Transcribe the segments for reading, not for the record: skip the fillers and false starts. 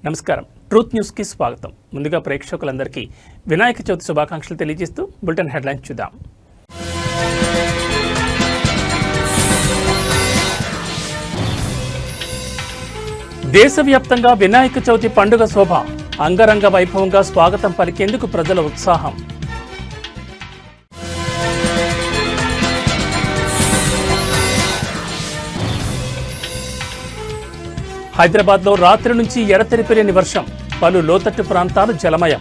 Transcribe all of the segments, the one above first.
నమస్కారం. ట్రూత్ న్యూస్కి స్వాగతం. ముందుగా ప్రేక్షకులందరికీ వినాయక చవితి శుభాకాంక్షలు తెలియజేస్తూ బులెటిన్ హెడ్లైన్స్ చూద్దాం. దేశవ్యాప్తంగా వినాయక చవితి పండుగ శోభ అంగరంగ వైభవంగా స్వాగతం పలికేందుకు ప్రజల ఉత్సాహం. హైదరాబాద్లో రాత్రి నుంచి ఎడతెరిపిలేని వర్షం, పలు లోతట్టు ప్రాంతాలు జలమయం.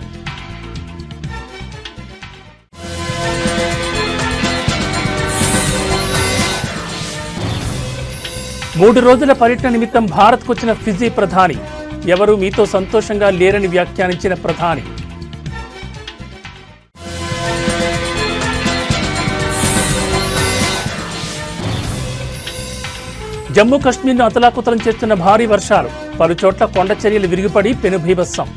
మూడు రోజుల పర్యటన నిమిత్తం భారత్కు వచ్చిన ఫిజీ ప్రధాని, ఎవరూ మీతో సంతోషంగా లేరని వ్యాఖ్యానించిన ప్రధాని. జమ్మూ కశ్మీర్ను అతలాకుతలం చేస్తున్న భారీ వర్షాలు, పలుచోట్ల కొండ చర్యలు విరిగిపడి పెనుభీభత్సం.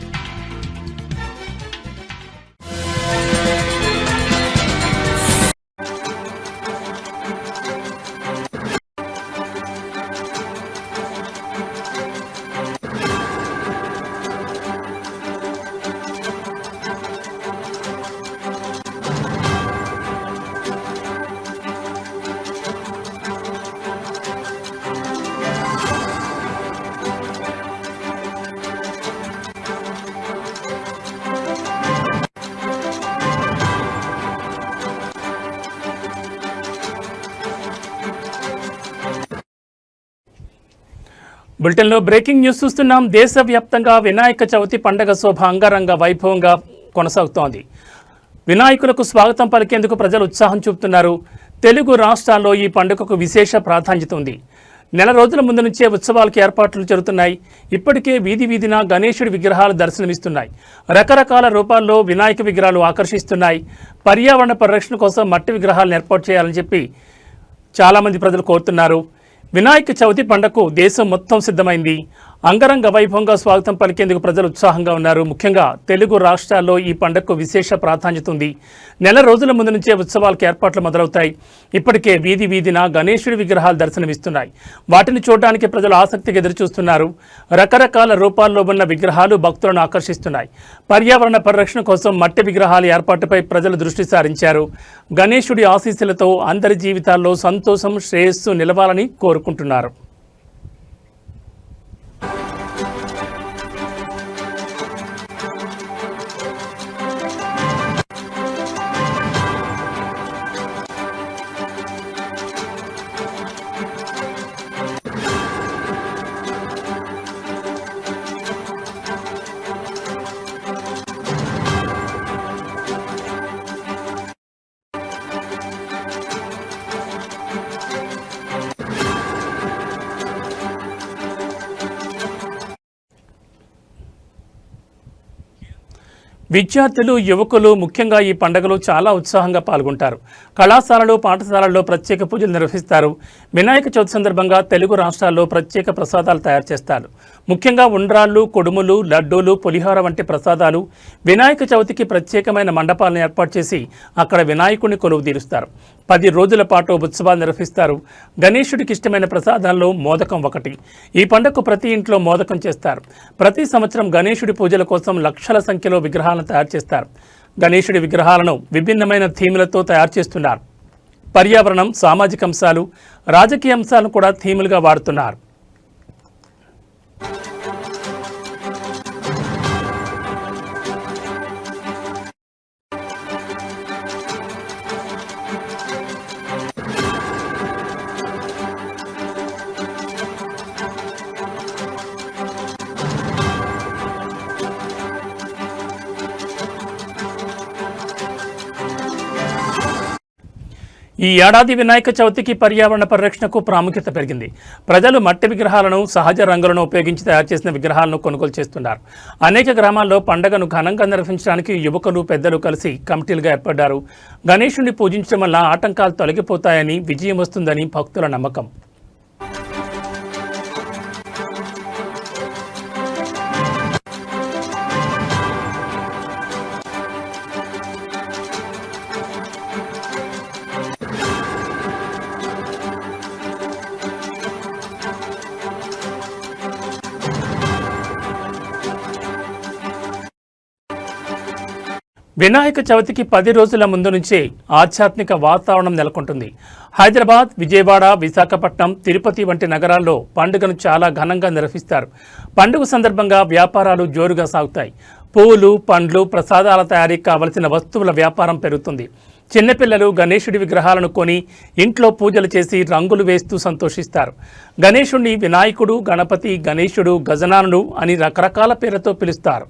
బులెటిన్లో బ్రేకింగ్ న్యూస్ చూస్తున్నాం. దేశవ్యాప్తంగా వినాయక చవితి పండుగ శోభ అంగరంగ వైభవంగా కొనసాగుతోంది. వినాయకులకు స్వాగతం పలికేందుకు ప్రజలు ఉత్సాహం చూపుతున్నారు. తెలుగు రాష్ట్రాల్లో ఈ పండుగకు విశేష ప్రాధాన్యత ఉంది. నెల రోజుల ముందు నుంచే ఉత్సవాలకు ఏర్పాట్లు జరుగుతున్నాయి. ఇప్పటికే వీధి వీధిన గణేశుడి విగ్రహాలు దర్శనమిస్తున్నాయి. రకరకాల రూపాల్లో వినాయక విగ్రహాలు ఆకర్షిస్తున్నాయి. పర్యావరణ పరిరక్షణ కోసం మట్టి విగ్రహాలను ఏర్పాటు చేయాలని చెప్పి చాలామంది ప్రజలు కోరుతున్నారు. వినాయక చవితి పండుగకు దేశం మొత్తం సిద్ధమైంది. అంగరంగ వైభవంగా స్వాగతం పలికేందుకు ప్రజలు ఉత్సాహంగా ఉన్నారు. ముఖ్యంగా తెలుగు రాష్ట్రాల్లో ఈ పండుగకు విశేష ప్రాధాన్యత ఉంది. నెల రోజుల ముందు నుంచే ఉత్సవాలకు ఏర్పాట్లు మొదలవుతాయి. ఇప్పటికే వీధి వీధిన గణేశుడి విగ్రహాలు దర్శనమిస్తున్నాయి. వాటిని చూడడానికి ప్రజలు ఆసక్తిగా ఎదురుచూస్తున్నారు. రకరకాల రూపాల్లో ఉన్న విగ్రహాలు భక్తులను ఆకర్షిస్తున్నాయి. పర్యావరణ పరిరక్షణ కోసం మట్టి విగ్రహాల ఏర్పాటుపై ప్రజలు దృష్టి సారించారు. గణేశుడి ఆశీస్సులతో అందరి జీవితాల్లో సంతోషం, శ్రేయస్సు నిలవాలని కోరుకుంటున్నారు. విద్యార్థులు, యువకులు ముఖ్యంగా ఈ పండుగలో చాలా ఉత్సాహంగా పాల్గొంటారు. కళాశాలలు, పాఠశాలల్లో ప్రత్యేక పూజలు నిర్వహిస్తారు. వినాయక చవితి సందర్భంగా తెలుగు రాష్ట్రాల్లో ప్రత్యేక ప్రసాదాలు తయారు చేస్తారు. ముఖ్యంగా ఉండ్రాళ్ళు, కుడుములు, లడ్డూలు, పులిహోర వంటి ప్రసాదాలు. వినాయక చవితికి ప్రత్యేకమైన మండపాలను ఏర్పాటు చేసి అక్కడ వినాయకుడిని కొలువు తీరుస్తారు. 10 రోజుల పాటు ఉత్సవాలు నిర్వహిస్తారు. గణేశుడికి ఇష్టమైన ప్రసాదాల్లో మోదకం ఒకటి. ఈ పండుగకు ప్రతి ఇంట్లో మోదకం చేస్తారు. ప్రతి సంవత్సరం గణేశుడి పూజల కోసం లక్షల సంఖ్యలో విగ్రహాలను తయారు చేస్తారు. గణేశుడి విగ్రహాలను విభిన్నమైన థీములతో తయారు చేస్తున్నారు. పర్యావరణం, సామాజిక అంశాలు, రాజకీయ అంశాలను కూడా థీములుగా వాడుతున్నారు. ఈ ఏడాది వినాయక చవితికి పర్యావరణ పరిరక్షణకు ప్రాముఖ్యత పెరిగింది. ప్రజలు మట్టి విగ్రహాలను, సహజ రంగులను ఉపయోగించి తయారు చేసిన విగ్రహాలను కొనుగోలు చేస్తున్నారు. అనేక గ్రామాల్లో పండుగను ఘనంగా నిర్వహించడానికి యువకులు, పెద్దలు కలిసి కమిటీలుగా ఏర్పడ్డారు. గణేశుడిని పూజించడం వల్ల ఆటంకాలు తొలగిపోతాయని, విజయం వస్తుందని భక్తుల నమ్మకం. వినాయక చవితికి 10 రోజుల ముందు నుంచే ఆధ్యాత్మిక వాతావరణం నెలకొంటుంది. హైదరాబాద్, విజయవాడ, విశాఖపట్నం, తిరుపతి వంటి నగరాల్లో పండుగను చాలా ఘనంగా నిర్వహిస్తారు. పండుగ సందర్భంగా వ్యాపారాలు జోరుగా సాగుతాయి. పువ్వులు, పండ్లు, ప్రసాదాల తయారీకి కావలసిన వస్తువుల వ్యాపారం పెరుగుతుంది. చిన్నపిల్లలు గణేశుడి విగ్రహాలను కొని ఇంట్లో పూజలు చేసి రంగులు వేస్తూ సంతోషిస్తారు. గణేశుడిని వినాయకుడు, గణపతి, గణేశుడు, గజనానుడు అని రకరకాల పేర్లతో పిలుస్తారు.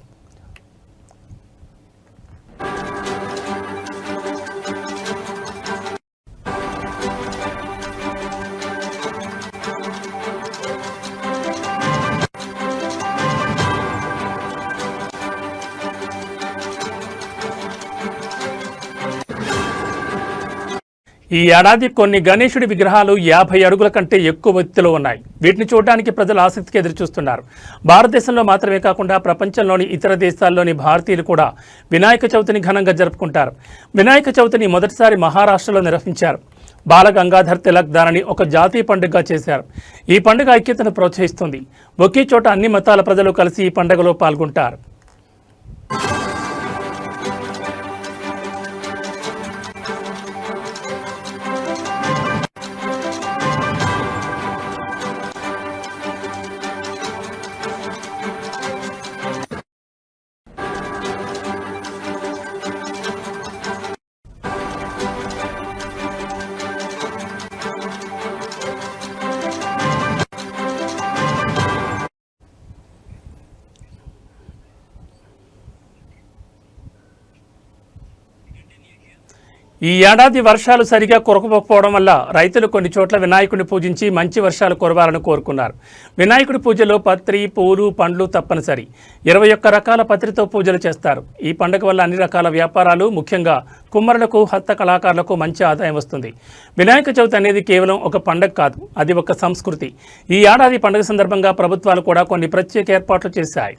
ఈ ఏడాది కొన్ని గణేశుడి విగ్రహాలు 50 అడుగుల కంటే ఎక్కువ ఎత్తులో ఉన్నాయి. వీటిని చూడడానికి ప్రజలు ఆసక్తిగా ఎదురుచూస్తున్నారు. భారతదేశంలో మాత్రమే కాకుండా ప్రపంచంలోని ఇతర దేశాల్లోని భారతీయులు కూడా వినాయక చవితిని ఘనంగా జరుపుకుంటారు. వినాయక చవితిని మొదటిసారి మహారాష్ట్రలో నిర్వహించారు. బాల గంగాధర్ తిలక్ దానిని ఒక జాతీయ పండుగగా చేశారు. ఈ పండుగ ఐక్యతను ప్రోత్సహిస్తుంది. ఒకే చోట అన్ని మతాల ప్రజలు కలిసి ఈ పండుగలో పాల్గొంటారు. ఈ ఏడాది వర్షాలు సరిగా కురవకపోవడం వల్ల రైతులు కొన్ని చోట్ల వినాయకుడిని పూజించి మంచి వర్షాలు కురవాలని కోరుకున్నారు. వినాయకుడి పూజలో పత్రి, పూలు, పండ్లు తప్పనిసరి. 21 రకాల పత్రితో పూజలు చేస్తారు. ఈ పండుగ వల్ల అన్ని రకాల వ్యాపారాలు, ముఖ్యంగా కుమ్మరులకు, హస్త కళాకారులకు మంచి ఆదాయం వస్తుంది. వినాయక చవితి అనేది కేవలం ఒక పండుగ కాదు, అది ఒక సంస్కృతి. ఈ ఏడాది పండుగ సందర్భంగా ప్రభుత్వాలు కూడా కొన్ని ప్రత్యేక ఏర్పాట్లు చేశాయి.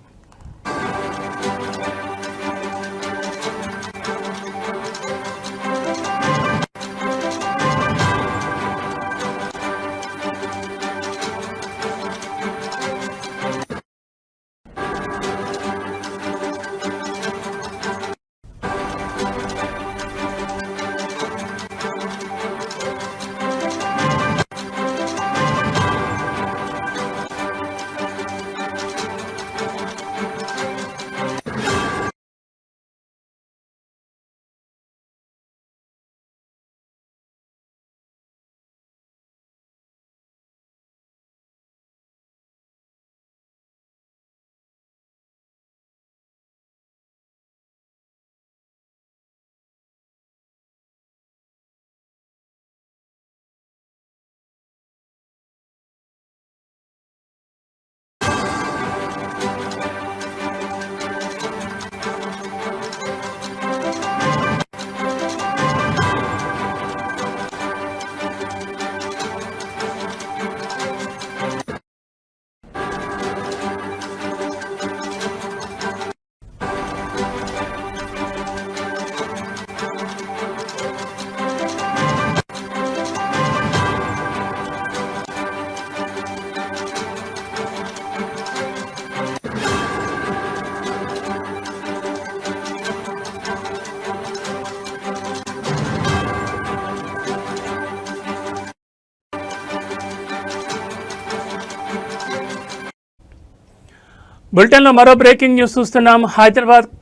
బులెటిన్లో మరో బ్రేకింగ్ న్యూస్ చూస్తున్నాం.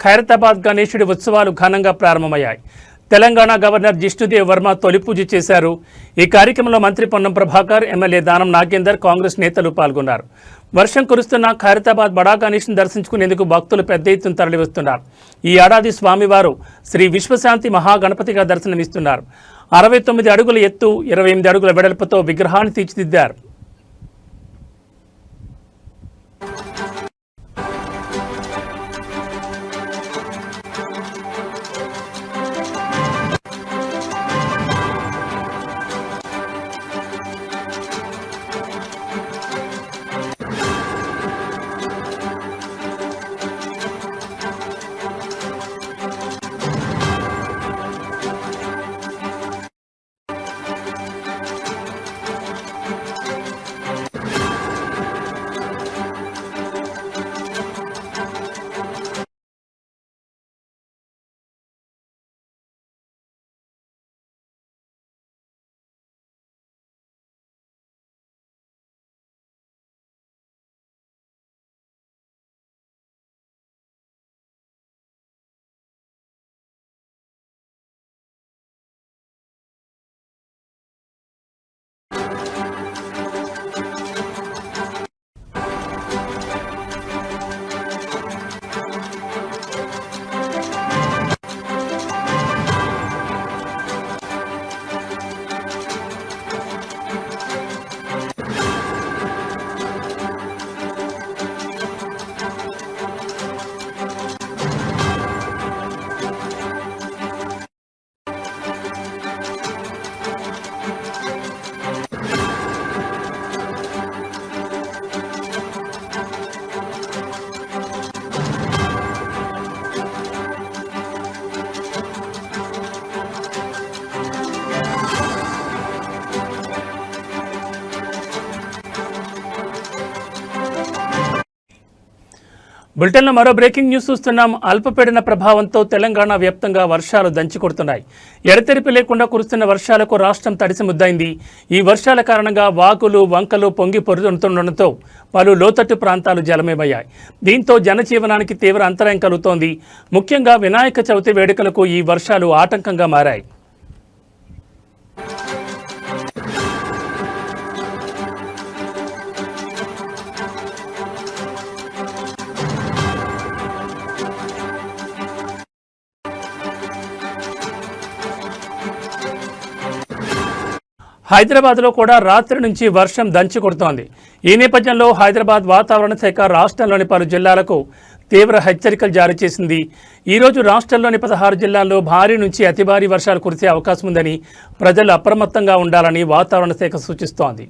ఖైరతాబాద్ గణేశుడి ఉత్సవాలు ఘనంగా ప్రారంభమయ్యాయి. తెలంగాణ గవర్నర్ జిష్ణుదేవ్ వర్మ తొలి పూజ చేశారు. ఈ కార్యక్రమంలో మంత్రి పొన్నం ప్రభాకర్, ఎమ్మెల్యే దానం నాగేందర్, కాంగ్రెస్ నేతలు పాల్గొన్నారు. వర్షం కురుస్తున్న ఖైరతాబాద్ బడా గణేష్ను దర్శించుకునేందుకు భక్తులు పెద్ద ఎత్తున తరలివస్తున్నారు. ఈ ఏడాది స్వామివారు శ్రీ విశ్వశాంతి మహాగణపతిగా దర్శనమిస్తున్నారు. 69 అడుగుల ఎత్తు, 28 అడుగుల వెడల్పుతో విగ్రహాన్ని తీర్చిదిద్దారు. బులెటిన్లో మరో బ్రేకింగ్ న్యూస్ చూస్తున్నాం. అల్పపీడన ప్రభావంతో తెలంగాణ వ్యాప్తంగా వర్షాలు దంచికొడుతున్నాయి. ఎడతెరిపి లేకుండా కురుస్తున్న వర్షాలకు రాష్ట్రం తడిసి ముద్దైంది. ఈ వర్షాల కారణంగా వాగులు వంకలు పొంగి పొరుతుండటంతో పలు లోతట్టు ప్రాంతాలు జలమయమయ్యాయి. దీంతో జనజీవనానికి తీవ్ర అంతరాయం కలుగుతోంది. ముఖ్యంగా వినాయక చవితి వేడుకలకు ఈ వర్షాలు ఆటంకంగా మారాయి. హైదరాబాద్లో కూడా రాత్రి నుంచి వర్షం దంచి కొడుతోంది. ఈ నేపథ్యంలో హైదరాబాద్ వాతావరణ శాఖ రాష్ట్రంలోని పలు జిల్లాలకు తీవ్ర హెచ్చరికలు జారీ చేసింది. ఈరోజు రాష్ట్రంలోని 16 జిల్లాల్లో భారీ నుంచి అతి భారీ వర్షాలు కురిసే అవకాశం ఉందని ప్రజలు అప్రమత్తంగా ఉండాలని వాతావరణ శాఖ సూచిస్తోంది.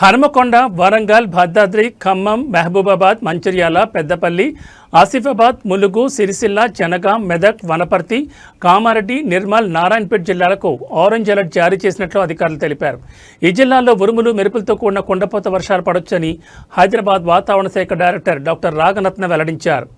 హనుమకొండ, వరంగల్, భద్రాద్రి, ఖమ్మం, మహబూబాబాద్, మంచిర్యాల, పెద్దపల్లి, ఆసిఫాబాద్, ములుగు, సిరిసిల్ల, జనగాం, మెదక్, వనపర్తి, కామారెడ్డి, నిర్మల్, నారాయణపేట జిల్లాలకు ఆరెంజ్ అలర్ట్ జారీ చేసినట్లు అధికారులు తెలిపారు. ఈ జిల్లాల్లో ఉరుములు మెరుపులతో కూడిన కుండపోత వర్షాలు పడొచ్చని హైదరాబాద్ వాతావరణ శాఖ డైరెక్టర్ డాక్టర్ రాగనత్న వెల్లడించారు.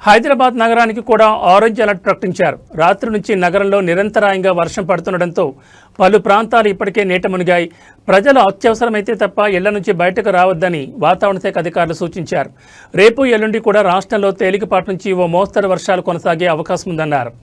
హైదరాబాద్ నగరానికి కూడా ఆరెంజ్ అలర్ట్ ప్రకటించారు. రాత్రి నుంచి నగరంలో నిరంతరాయంగా వర్షం పడుతుండటంతో పలు ప్రాంతాలు ఇప్పటికే నీట మునిగాయి. ప్రజలు అత్యవసరమైతే తప్ప ఇళ్ల నుంచి బయటకు రావద్దని వాతావరణ శాఖ అధికారులు సూచించారు. రేపు ఎల్లుండి కూడా రాష్ట్రంలో తేలికపాటి నుంచి ఓ మోస్తరు వర్షాలు కొనసాగే అవకాశం ఉందన్నారు.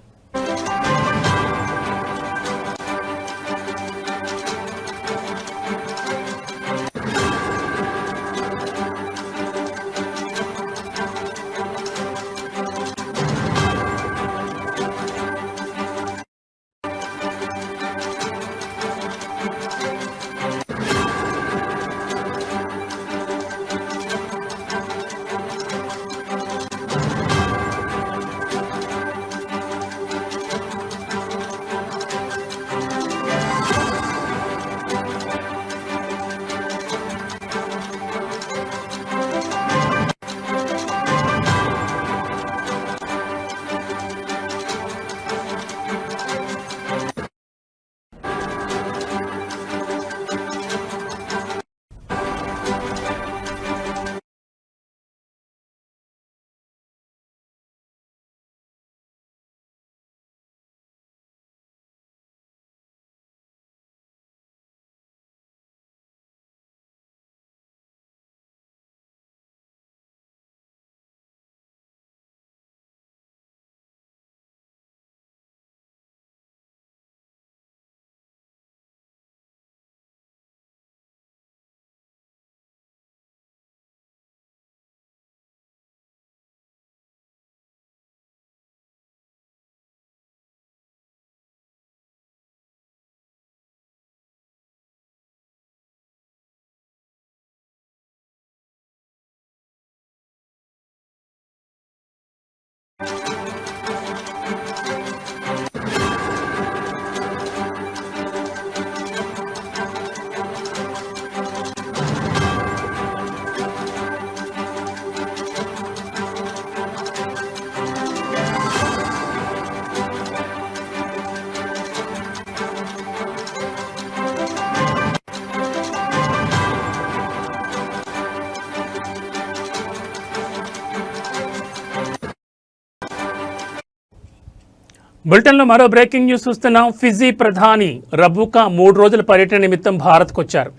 బులెటిన్లో మరో బ్రేకింగ్ న్యూస్ చూస్తున్నాం. ఫిజీ ప్రధాని రబూకా 3 రోజుల పర్యటన నిమిత్తం భారత్కు వచ్చారు.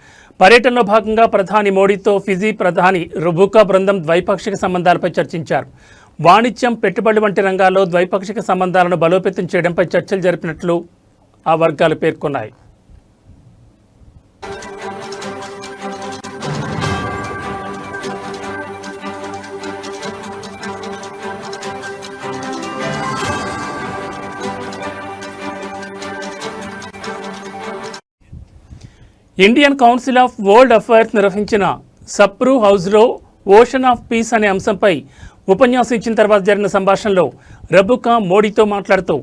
పర్యటనలో భాగంగా ప్రధాని మోడీతో ఫిజీ ప్రధాని రబూకా బృందం ద్వైపాక్షిక సంబంధాలపై చర్చించారు. వాణిజ్యం, పెట్టుబడులు వంటి రంగాల్లో ద్వైపాక్షిక సంబంధాలను బలోపేతం చేయడంపై చర్చలు జరిపినట్లు ఆ వర్గాలు పేర్కొన్నాయి. Indian council of world affairs నిర్వహించిన సప్రూ హౌస్లో ఓషన్ ఆఫ్ పీస్ అనే అంశంపై ఉపన్యాసం ఇచ్చిన తర్వాత జరిగిన సంభాషణలో రబుకా మోడీతో మాట్లాడుతూ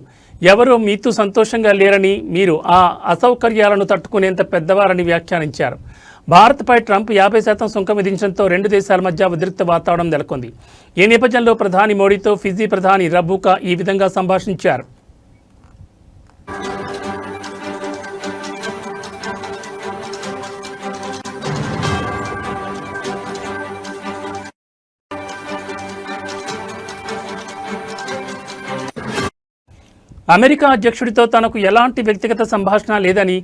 ఎవరూ మీతో సంతోషంగా లేరని, మీరు ఆ అసౌకర్యాలను తట్టుకునేంత పెద్దవారని వ్యాఖ్యానించారు. భారత్పై ట్రంప్ 50% సుంకం విధించడంతో రెండు దేశాల మధ్య ఉద్రిక్త వాతావరణం నెలకొంది. ఈ నేపథ్యంలో ప్రధాని మోడీతో ఫిజీ ప్రధాని రబుకా ఈ విధంగా సంభాషించారు. అమెరికా అధ్యక్షుడితో తనకు ఎలాంటి వ్యక్తిగత సంభాషణ లేదని,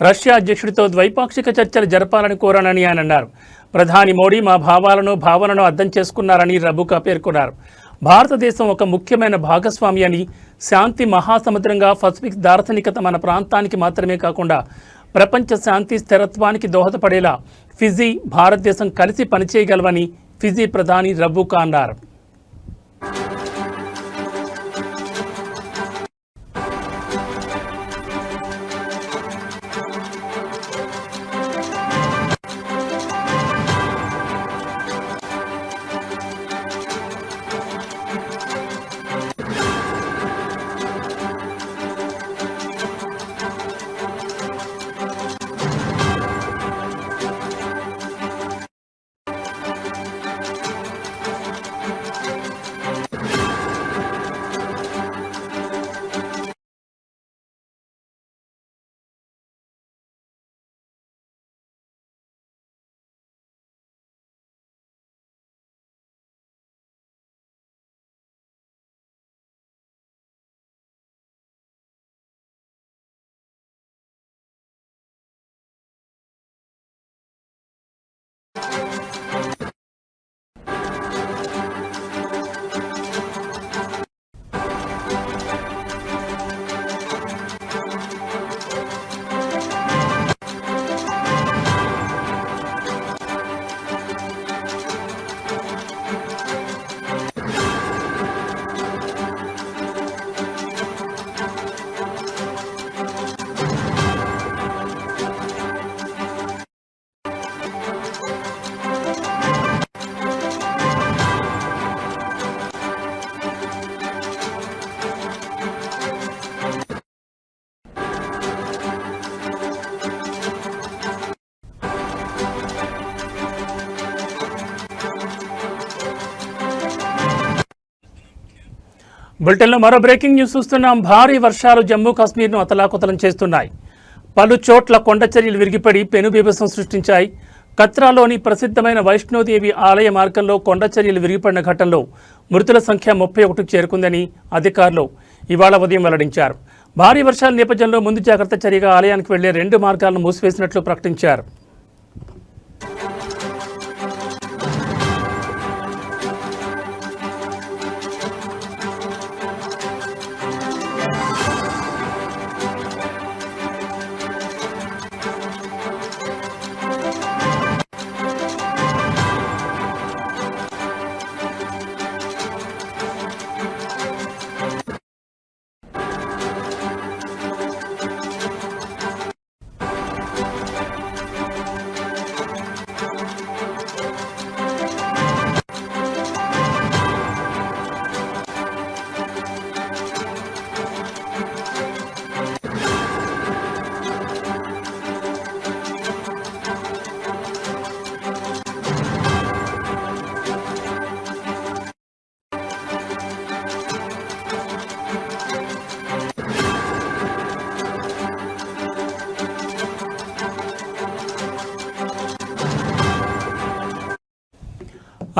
రష్యా అధ్యక్షుడితో ద్వైపాక్షిక చర్చలు జరపాలని కోరానని ఆయన అన్నారు. ప్రధాని మోడీ మా భావనను అర్థం చేసుకున్నారని రబుకా పేర్కొన్నారు. భారతదేశం ఒక ముఖ్యమైన భాగస్వామి అని, శాంతి మహాసముద్రంగా పసిఫిక్ దార్శనికత మన ప్రాంతానికి మాత్రమే కాకుండా ప్రపంచ శాంతి స్థిరత్వానికి దోహదపడేలా ఫిజీ, భారతదేశం కలిసి పనిచేయగలవని ఫిజీ ప్రధాని రబుకా అన్నారు. బులెటిన్లో మరో బ్రేకింగ్ న్యూస్ చూస్తున్నాం. భారీ వర్షాలు జమ్మూ కాశ్మీర్ను అతలాకుతలం చేస్తున్నాయి. పలు చోట్ల కొండచర్యలు విరిగిపడి పెనుబీభత్సం సృష్టించాయి. కత్రాలోని ప్రసిద్ధమైన వైష్ణోదేవి ఆలయ మార్గంలో కొండచర్యలు విరిగిపడిన ఘటనలో మృతుల సంఖ్య 31కు చేరుకుందని అధికారులు ఇవాళ ఉదయం వెల్లడించారు. భారీ వర్షాల నేపథ్యంలో ముందు జాగ్రత్త చర్యగా ఆలయానికి వెళ్లే 2 మార్గాలను మూసివేసినట్లు ప్రకటించారు.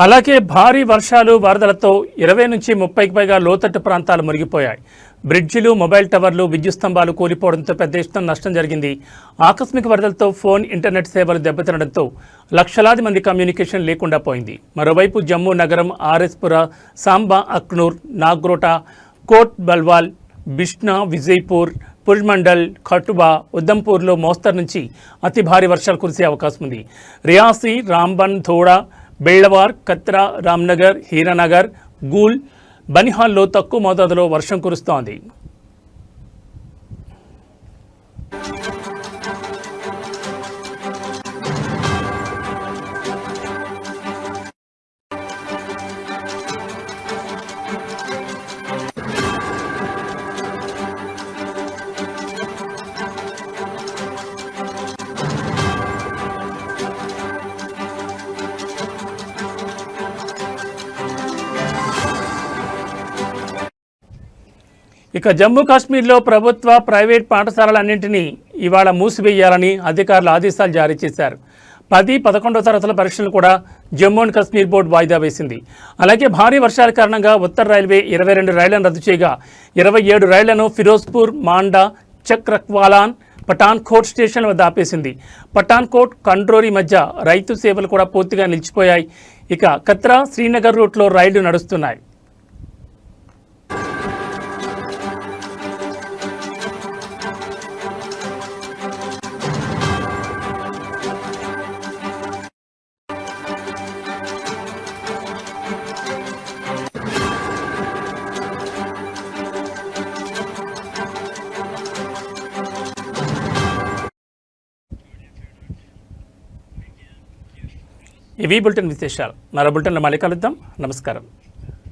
అలాగే భారీ వర్షాలు, వరదలతో 20 నుంచి 30కి పైగా లోతట్టు ప్రాంతాలు మునిగిపోయాయి. బ్రిడ్జిలు, మొబైల్ టవర్లు, విద్యుత్ స్తంభాలు కూలిపోవడంతో పెద్ద ఎత్తున నష్టం జరిగింది. ఆకస్మిక వరదలతో ఫోన్, ఇంటర్నెట్ సేవలు దెబ్బతినడంతో లక్షలాది మంది కమ్యూనికేషన్ లేకుండా పోయింది. మరోవైపు జమ్మూ నగరం, ఆర్ఎస్పుర, సాంబా, అక్నూర్, నాగ్రోటా, కోట్ బల్వాల్, బిష్నా, విజయ్పూర్, పుల్మండల్, ఖటుబా, ఉధంపూర్లో మోస్తరు నుంచి అతి భారీ వర్షాలు కురిసే అవకాశం ఉంది. రియాసీ, రాంబన్, థోడా, బెళ్లవార్, కత్రా, రామ్నగర్, హీరానగర్, గూల్, బనిహాల్లో తక్కువ మోతాదులో వర్షం కురుస్తోంది. ఇక జమ్మూ కాశ్మీర్లో ప్రభుత్వ ప్రైవేట్ పాఠశాలలన్నింటినీ ఇవాళ మూసివేయాలని అధికారులు ఆదేశాలు జారీ చేశారు. 10, 11వ తరగతుల పరీక్షలు కూడా జమ్మూ అండ్ కాశ్మీర్ బోర్డు వాయిదా వేసింది. అలాగే భారీ వర్షాల కారణంగా ఉత్తర రైల్వే 22 రైళ్లను రద్దు చేయగా 27 రైళ్లను ఫిరోజ్పూర్, మాండా, చక్రక్వాలాన్, పఠాన్కోట్ స్టేషన్ వద్ద ఆపేసింది. పఠాన్కోట్, కండ్రోరి మధ్య రైతు సేవలు కూడా పూర్తిగా నిలిచిపోయాయి. ఇక కత్రా, శ్రీనగర్ రూట్లో రైళ్లు నడుస్తున్నాయి. ఇవి బులెటిన్ విశేషాలు. మరో బులెటిన్లో మళ్ళీ కలుద్దాం. నమస్కారం.